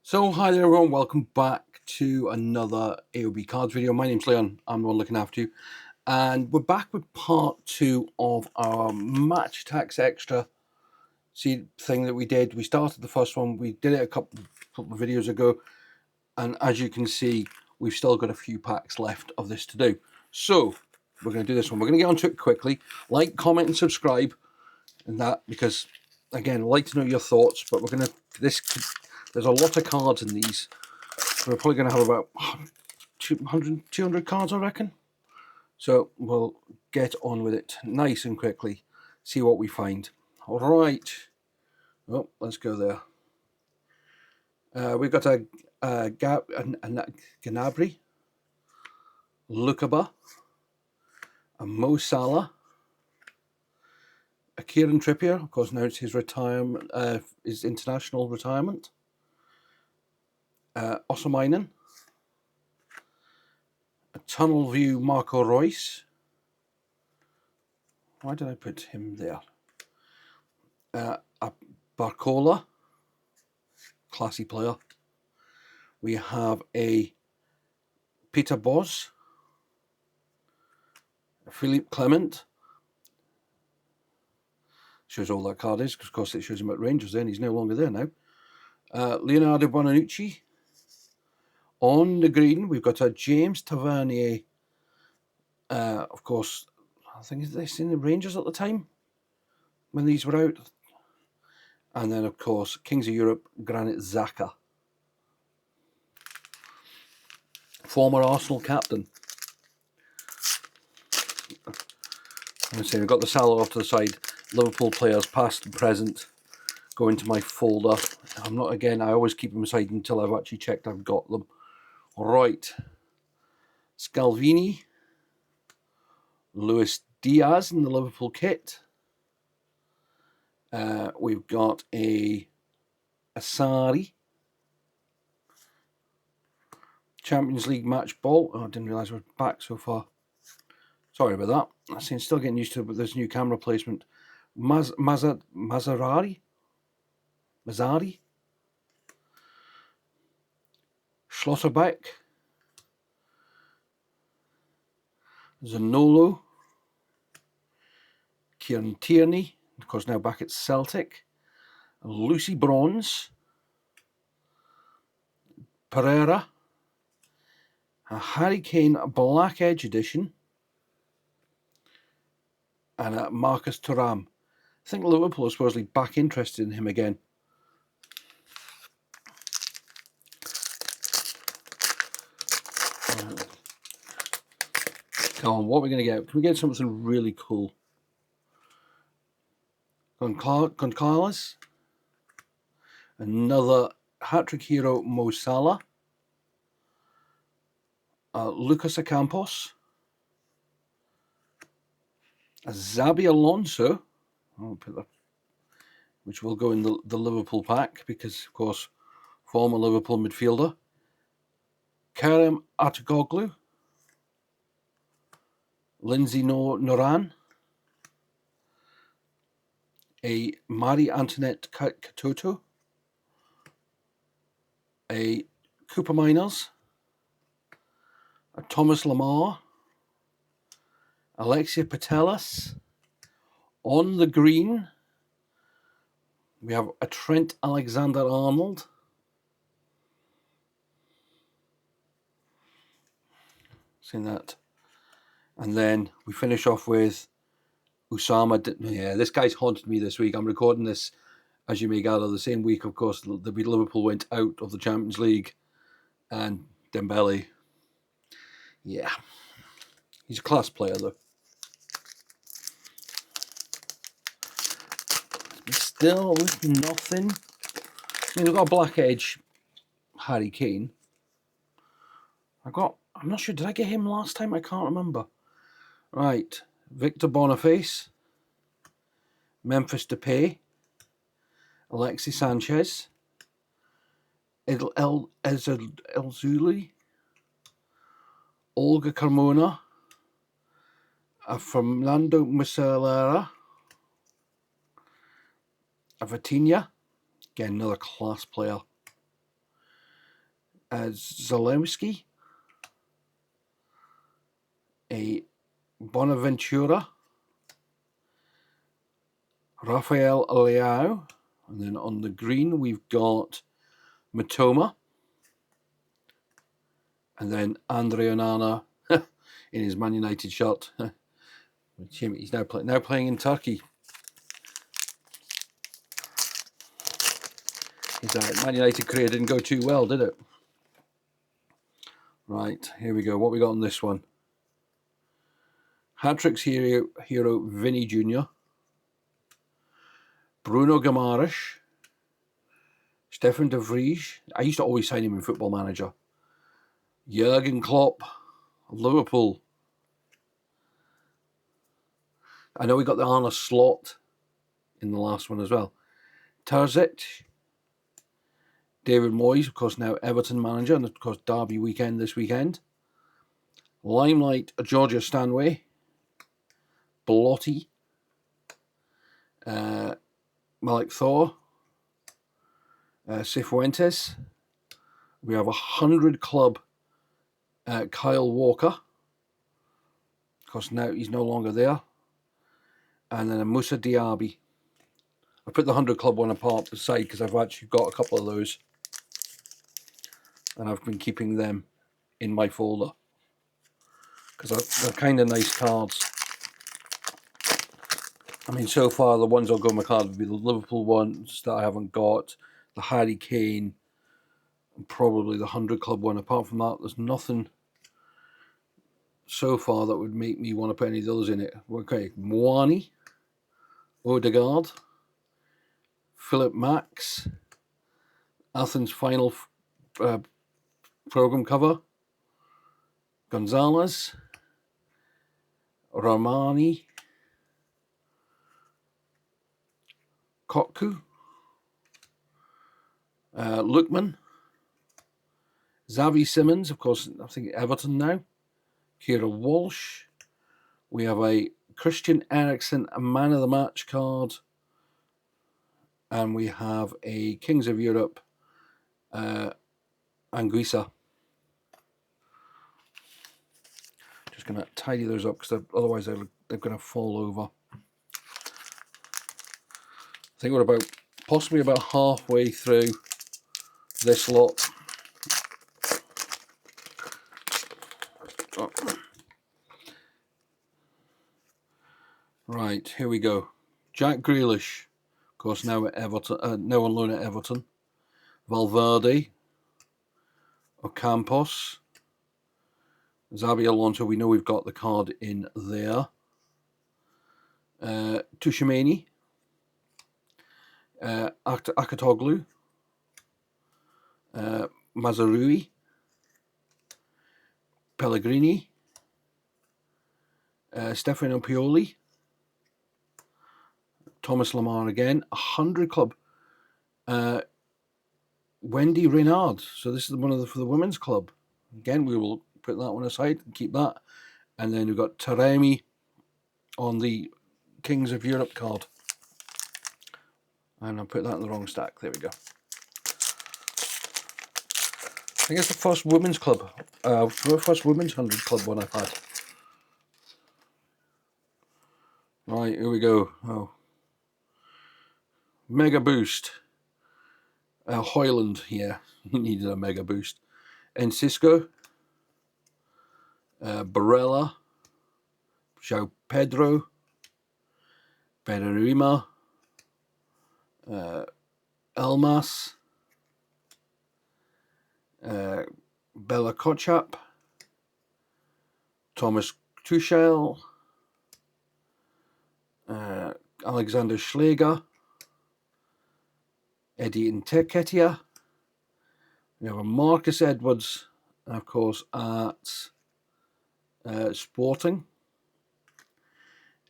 So hi there everyone, welcome back to another AOB cards video. My name's Leon, I'm the one looking after you. And we're back with part 2 of our Match Attax Extra thing that we did. We started the first one, we did it a couple of videos ago. And as you can see, we've still got a few packs left of this to do. So we're going to do this one. We're going to get onto it quickly. Like, comment and subscribe. And that, because again, I'd like to know your thoughts. But we're going to, there's a lot of cards in these. We're probably going to have about 200 cards, I reckon. So we'll get on with it nice and quickly, see what we find. All right. Oh, let's go there. We've got a Gnabry, Lukaba, a Mo Salah, a Kieran Trippier. Of course, now it's his retirement, his international retirement. Osamainen, a Tunnel View Marco Reus. Why did I put him there? A Barcola, classy player. We have a Peter Bosz, a Philippe Clement. Shows all that card is, because of course it shows him at Rangers then. He's no longer there now. Leonardo Bonanucci. On the green, we've got a James Tavernier. Of course, I think this in the Rangers at the time when these were out. And then, of course, Kings of Europe, Granit Xhaka. Former Arsenal captain. I'm saying we've got the Salah off to the side. Liverpool players, past and present, go into my folder. I'm not, again, I always keep them aside until I've actually checked I've got them. Right. Scalvini. Luis Diaz in the Liverpool kit. We've got a Asari. Champions League match ball. Oh, I didn't realise we're back so far. Sorry about that. I'm still getting used to this new camera placement. Mazzari. Schlotterbeck. Zanolo. Kieran Tierney, of course now back at Celtic. Lucy Bronze. Pereira. A Harry Kane Black Edge edition. And a Marcus Thuram. I think Liverpool are supposedly back interested in him again. Come on, what are we going to get? Can we get something really cool? Gonzalez. Another hat-trick hero, Mo Salah. Lucas Ocampos. A Xabi Alonso. I'll put that, which will go in the Liverpool pack because, of course, former Liverpool midfielder. Kerem Atatürkoğlu. Lindsay Noran. A Marie Antoinette Katoto. A Cooper Miners. A Thomas Lamar. Alexia Putellas. On the green, we have a Trent Alexander-Arnold. Seen that. And then we finish off with Usama. Yeah, this guy's haunted me this week. I'm recording this, as you may gather, the same week, of course, the Liverpool went out of the Champions League. And Dembele. Yeah. He's a class player, though. Still with nothing. I mean, we've got a Black Edge Harry Kane. I'm not sure, did I get him last time? I can't remember. Right. Victor Boniface. Memphis Depay. Alexis Sanchez. El Zuli. Olga Carmona. Fernando Muslera. A Vitinha. Again, another class player. Zalewski, a Bonaventura, Rafael Leao, and then on the green we've got Matoma, and then Andre Onana in his Man United shirt. He's now playing in Turkey. His Man United career didn't go too well, did it? Right, here we go. What we got on this one? Hat-tricks hero Vinny Jr., Bruno Guimaraes, Stefan de Vries. I used to always sign him in Football Manager. Jurgen Klopp, Liverpool. I know we got the Arne Slot in the last one as well. Terzic, David Moyes, of course, now Everton manager, and of course Derby weekend this weekend. Limelight, Georgia Stanway, Belotti, Malik Thor, Cifuentes. We have 100 club Kyle Walker. Of course, now he's no longer there. And then a Musa Diaby. I put the 100 club one apart beside because I've actually got a couple of those. And I've been keeping them in my folder. Because they're kind of nice cards. I mean, so far the ones I'll go in my card would be the Liverpool ones that I haven't got. The Harry Kane. And probably the 100 club one. Apart from that, there's nothing so far that would make me want to put any of those in it. Okay, Moani, Odegaard, Philip Max, Athens final program cover, Gonzalez, Romani, Kotku, Lookman, Xavi Simons, of course, I think Everton now, Kira Walsh. We have a Christian Eriksen, a Man of the Match card. And we have a Kings of Europe, Anguissa. Just going to tidy those up because otherwise they're going to fall over. I think we're possibly about halfway through this lot. Oh. Right, here we go. Jack Grealish, of course, now at Everton, now on loan at Everton. Valverde, Ocampos, Xabi Alonso. We know we've got the card in there. Tushimeni, Akatoglu, Mazarui, Pellegrini, Stefano Pioli, Thomas Lemar again, 100 club, Wendy Renard. So this is one for the women's club. Again, we will put that one aside and keep that. And then we've got Taremi on the Kings of Europe card. And I'll put that in the wrong stack. There we go. I think it's the first women's club, first women's 100 club one I've had. Right, here we go. Oh. Mega boost. Hoyland, yeah, he needed a mega boost. Enciso, Barella, João Pedro, Benarima, Elmas, Bella Kotchap, Thomas Tuchel, Alexander Schläger, Eddie Nketiah. We have a Marcus Edwards, of course, at Sporting.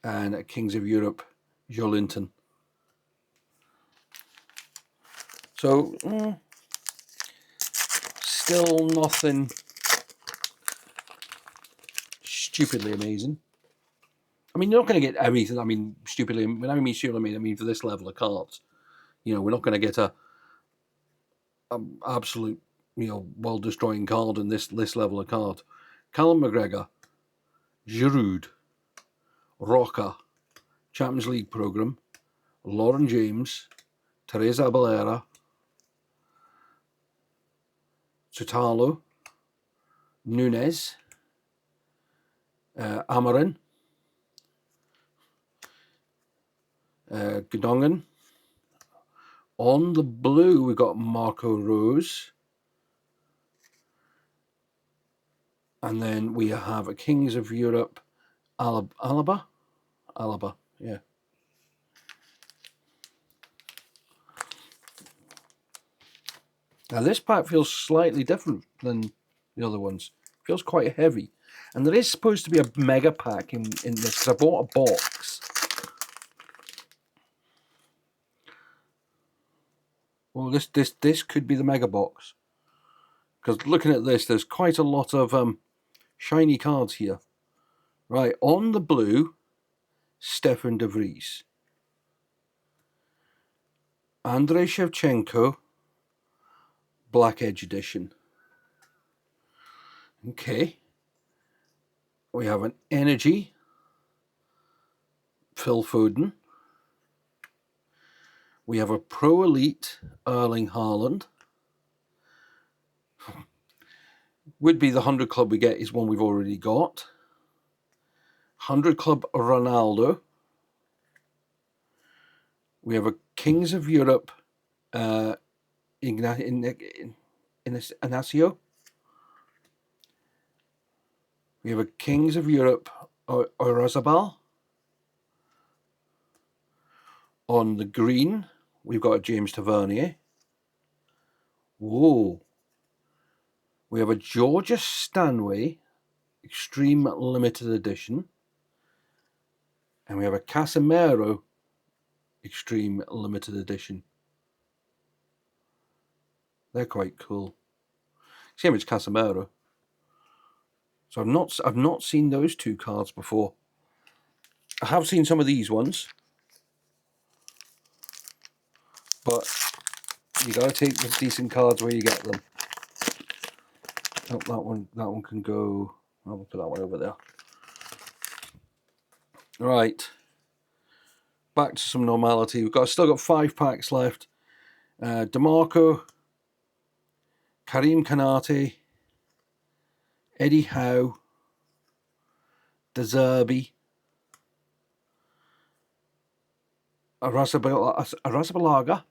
And at Kings of Europe, Jolinton. So, still nothing stupidly amazing. I mean, you're not going to get everything. I mean, stupidly. When I mean stupidly, I mean for this level of cards. You know, we're not going to get a absolute world destroying card in this level of card. Callum McGregor, Giroud, Roca, Champions League program, Lauren James, Teresa Abelera, Sotalo, Nunes, Amarin, Gedongen. On the blue, we've got Marco Rose. And then we have a Kings of Europe, Alaba, yeah. Now this pack feels slightly different than the other ones. It feels quite heavy. And there is supposed to be a mega pack in this, because I bought a box. Well, this could be the mega box. Because looking at this, there's quite a lot of shiny cards here. Right, on the blue, Stefan de Vries. Andrei Shevchenko, Black Edge Edition. Okay. We have an Energy, Phil Foden. We have a Pro Elite, Erling Haaland. Would be the 100 club we get is one we've already got. 100 club Ronaldo. We have a Kings of Europe, Inacio. We have a Kings of Europe, Oyarzabal. On the green, we've got a James Tavernier. Whoa. We have a Georgia Stanway, Extreme Limited Edition. And we have a Casemiro, Extreme Limited Edition. They're quite cool. Same as Casemiro. So I've not seen those two cards before. I have seen some of these ones, but you gotta take the decent cards where you get them. Oh, that one can go. I'll put that one over there. Right. Back to some normality. Still got 5 packs left. DeMarco, Karim Kanate, Eddie Howe, De Zerbi, Arrizabalaga,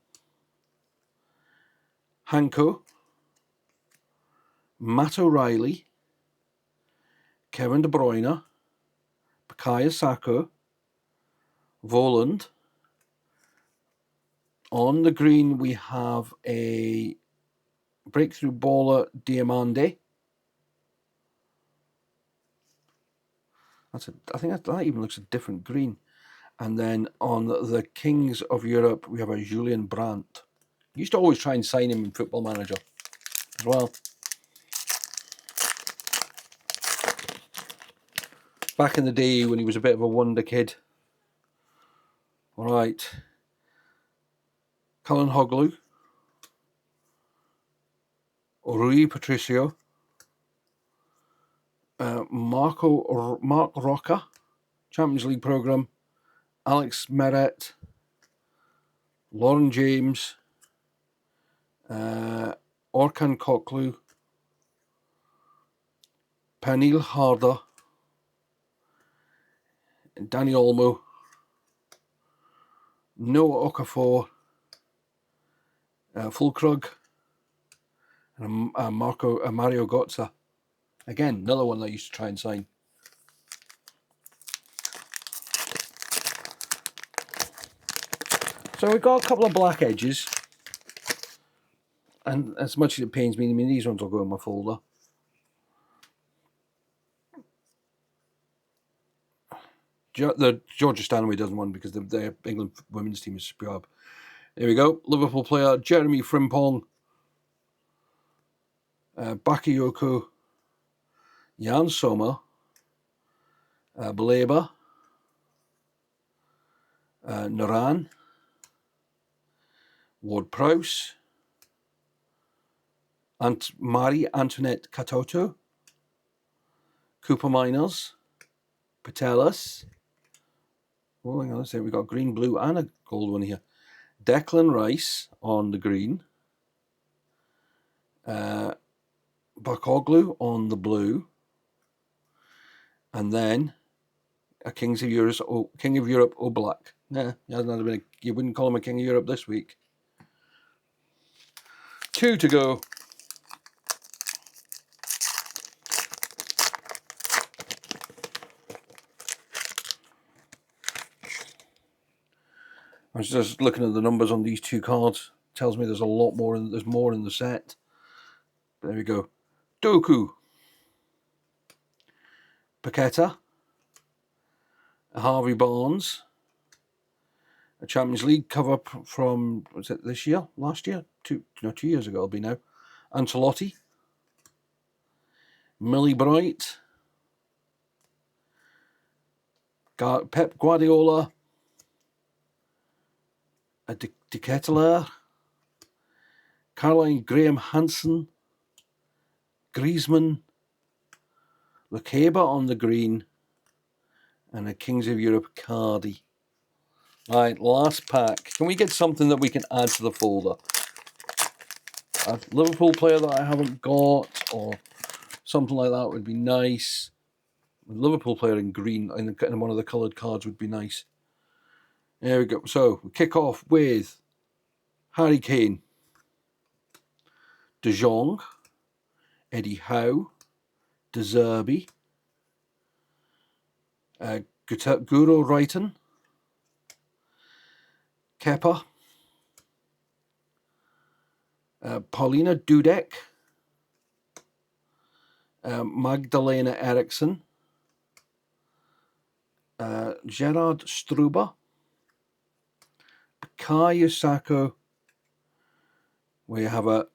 Hanko, Matt O'Reilly, Kevin De Bruyne, Bukayo Saka, Voland. On the green, we have a Breakthrough Baller Diamande. I think that even looks a different green. And then on the Kings of Europe, we have a Julian Brandt. I used to always try and sign him in Football Manager as well. Back in the day when he was a bit of a wonder kid. All right. Cullen Hoglu. Rui Patricio. Mark Roca. Champions League program. Alex Meret. Lauren James. Orkan Koklu. Pernille Harder. Danny Olmo. Noah Okafor. Fulkrug. And Mario Götze. Again, another one that I used to try and sign. So we've got a couple of black edges. And as much as it pains me, I mean, these ones will go in my folder. The Georgia Stanway doesn't want because the England women's team is superb. There we go. Liverpool player Jeremy Frimpong. Bakayoko. Jan Sommer. Baleba. Naran. Ward Prowse. Marie Antoinette Katoto, Cooper Miners, Patelis. Oh, hang on a second. We've got green, blue, and a gold one here. Declan Rice on the green. Bakoglu on the blue. And then a King of Europe Oblak. Nah, you wouldn't call him a King of Europe this week. 2 to go. I was just looking at the numbers on these 2 cards. Tells me there's a lot more. There's more in the set. There we go. Doku, Paqueta, Harvey Barnes, a Champions League cover from, was it this year? Last year? 2 years ago it'll be now. Ancelotti, Millie Bright, Pep Guardiola, a De Ketelaere, Caroline Graham Hansen, Griezmann, Lukeba on the green, and a Kings of Europe Cardi. Right, last pack. Can we get something that we can add to the folder? A Liverpool player that I haven't got, or something like that would be nice. A Liverpool player in green, in one of the coloured cards would be nice. There we go. So, we kick off with Harry Kane, De Jong, Eddie Howe, De Zerbi, Guro Reiten, Kepa, Paulina Dudek, Magdalena Eriksson, Gerard Struber, Bukayo Saka. We have a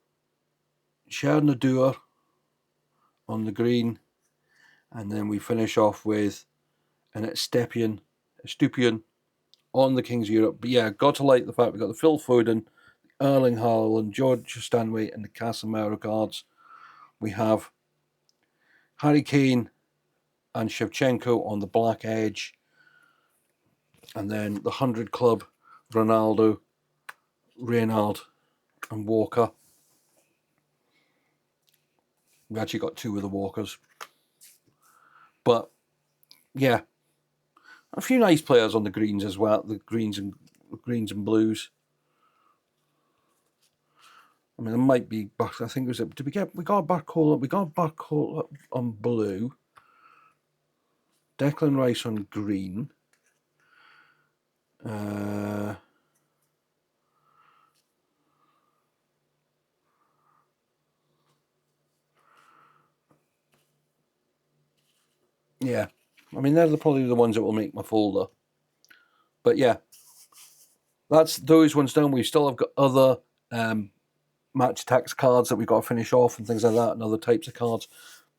Chernadour on the green, and then we finish off with an Estupian on the Kings of Europe. But yeah, got to like the fact we've got the Phil Foden, Erling Haaland, George Stanway, and the Casemiro cards. We have Harry Kane and Shevchenko on the black edge, and then the 100 Club, Ronaldo, Reynald, and Walker. We've actually got 2 of the Walkers. But yeah, a few nice players on the greens as well. The greens and blues. I mean, there might be. I think it was. Did we get? We got Barcola. We got Barcola on blue. Declan Rice on green. Yeah, I mean they're probably the ones that will make my folder. But yeah, that's those ones done. We still have got other Match Attax cards that we've got to finish off and things like that, and other types of cards.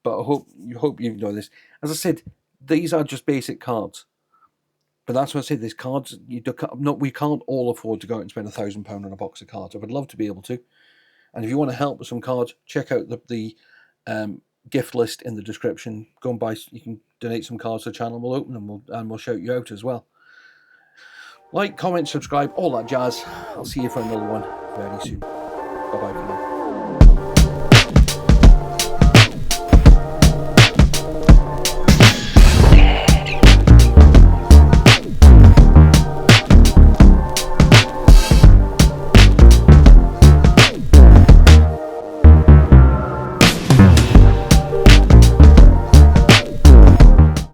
But I hope you know this. As I said, these are just basic cards. But that's what I said. These cards, we can't all afford to go out and spend £1,000 on a box of cards. I would love to be able to. And if you want to help with some cards, check out the gift list in the description. Go and buy. You can donate some cards to the channel. We'll open them and we'll shout you out as well. Like, comment, subscribe, all that jazz. I'll see you for another one very soon. Bye-bye for now.